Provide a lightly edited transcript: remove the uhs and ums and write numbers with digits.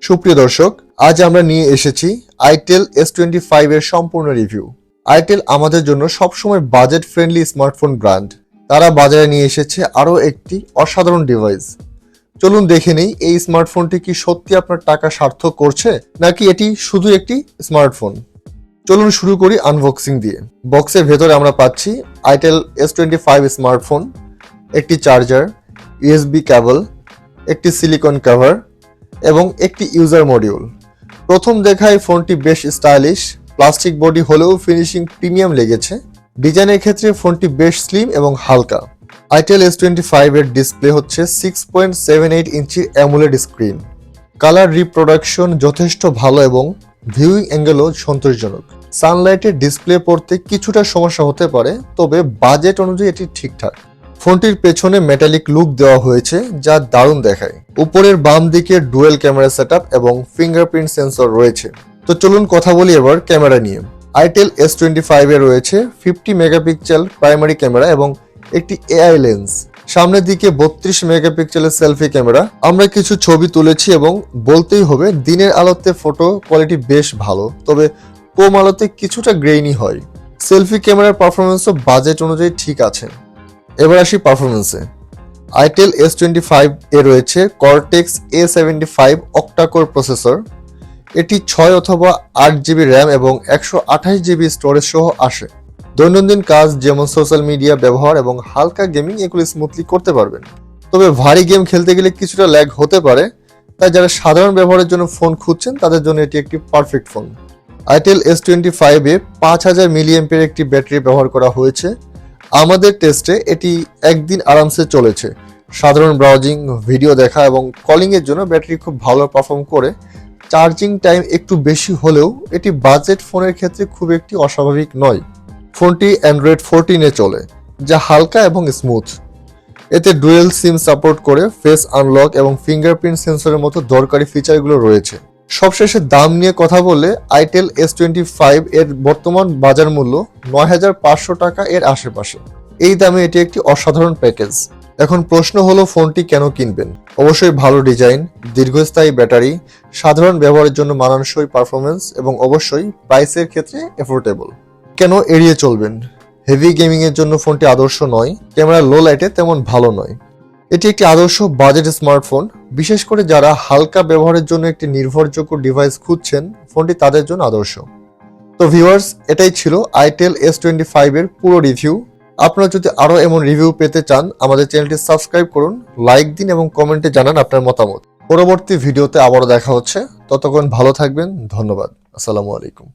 সুপ্রিয় দর্শক, আজ আমরা নিয়ে এসেছি আইটেল S25 এর সম্পূর্ণ রিভিউ। আইটেল আমাদের জন্য সবসময় বাজেট ফ্রেন্ডলি স্মার্টফোন ব্র্যান্ড। তারা বাজারে নিয়ে এসেছে আরও একটি অসাধারণ ডিভাইস। চলুন দেখে নেই এই স্মার্টফোনটি কি সত্যি আপনার টাকা সার্থক করছে নাকি এটি শুধু একটি স্মার্টফোন। চলুন শুরু করি আনবক্সিং দিয়ে। বক্সের ভেতরে আমরা পাচ্ছি আইটেল S25 স্মার্টফোন, একটি চার্জার, USB কেবল, একটি সিলিকন কভার এবং একটি ইউজার মডিউল। প্রথম দেখায় ফোনটি বেশ স্টাইলিশ, প্লাস্টিক বডি হলেও ফিনিশিং প্রিমিয়াম লেগেছে। ডিজাইনের ক্ষেত্রে ফোনটি বেশ স্লিম এবং হালকা। আইটেল S25 এর ডিসপ্লে হচ্ছে 6.78 ইঞ্চি অ্যামোলেড স্ক্রিন। কালার রিপ্রোডাকশন যথেষ্ট ভালো এবং ভিউইং অ্যাঙ্গেলও সন্তোষজনক। সানলাইটের ডিসপ্লে পড়তে কিছুটা সমস্যা হতে পারে, তবে বাজেট অনুযায়ী এটি ঠিকঠাক। ফোনটির পেছনে মেটালিক লুক দেওয়া হয়েছে যা দারুণ দেখায়। উপরের বাম দিকে ডুয়েল ক্যামেরা সেটআপ এবং ফিঙ্গারপ্রিন্ট সেন্সর রয়েছে। তো চলুন কথা বলি এবার ক্যামেরা নিয়ে। আইটেল S25 এ রয়েছে 50 মেগাপিক্সেল প্রাইমারি ক্যামেরা এবং একটি AI লেন্স। সামনের দিকে 32 মেগাপিক্সেলের সেলফি ক্যামেরা। আমরা কিছু ছবি তুলেছি এবং বলতেই হবে দিনের আলোতে ফটো কোয়ালিটি বেশ ভালো, তবে কম আলোতে কিছুটা গ্রেইনি হয়। সেলফি ক্যামেরার পারফরমেন্সও বাজেট অনুযায়ী ঠিক আছে। এবার আসি পারফরমেন্সে। আইটেল S25 এ রয়েছে Cortex A75 অক্টা-কোর প্রসেসর। এটি 6 অথবা 8 জিবি র্যাম এবং 128 জিবি স্টোরেজ সহ আসে। দৈনন্দিন কাজ যেমন সোশ্যাল মিডিয়া ব্যবহার এবং হালকা গেমিং এগুলো স্মুথলি করতে পারবেন। তবে ভারী গেম খেলতে গেলে কিছুটা ল্যাগ হতে পারে, তাই যারা সাধারণ ব্যবহারের জন্য ফোন খুঁজছেন তাদের জন্য এটি একটি পারফেক্ট ফোন। আইটেল S25 এ 5000 মিলিঅ্যাম্পিয়ার একটি ব্যাটারি ব্যবহার করা হয়েছে। আমাদের টেস্টে এটি একদিন আরামসে চলেছে। সাধারণ ব্রাউজিং, ভিডিও দেখা এবং কলিং এর জন্য ব্যাটারি খুব ভালো পারফর্ম করে। চার্জিং টাইম একটু বেশি হলেও এটি বাজেট ফোনের ক্ষেত্রে খুব একটি অস্বাভাবিক নয়। ফোনটি অ্যান্ড্রয়েড 14 এ চলে, যা হালকা এবং স্মুথ। এতে ডুয়েল সিম সাপোর্ট করে ফেস আনলক এবং ফিঙ্গারপ্রিন্ট সেন্সরের মতো দরকারি ফিচারগুলো রয়েছে। সবশেষে দাম নিয়ে কথা বললে আইটেল S25 এর বর্তমান বাজার মূল্য 9500 টাকা এর আশেপাশে। এই দামে এটি একটি অসাধারণ প্যাকেজ। এখন প্রশ্ন হলো ফোনটি কেন কিনবেন? অবশ্যই ভালো ডিজাইন, দীর্ঘস্থায়ী ব্যাটারি, সাধারণ ব্যবহারের জন্য মানানসই পারফরমেন্স এবং অবশ্যই প্রাইসের ক্ষেত্রে এফোর্ডেবল। কেন এড়িয়ে চলবেন? হেভি গেমিং এর জন্য ফোনটি আদর্শ নয়, ক্যামেরা লো লাইটে তেমন ভালো নয়। এটি একটি আদর্শ বাজেট স্মার্টফোন, বিশেষ করে যারা হালকা ব্যবহারের জন্য একটি নির্ভরযোগ্য ডিভাইস খুঁজছেন, ফোনটি তাদের জন্য আদর্শ। তো ভিউয়ার্স, এটাই ছিল আইটেল S25 এর পুরো রিভিউ। আপনারা যদি আরো এমন রিভিউ পেতে চান আমাদের চ্যানেলটি সাবস্ক্রাইব করুন, লাইক দিন এবং কমেন্টে জানান আপনার মতামত। পরবর্তী ভিডিওতে আবারও দেখা হচ্ছে। ততক্ষণ ভালো থাকবেন। ধন্যবাদ। আসসালামু আলাইকুম।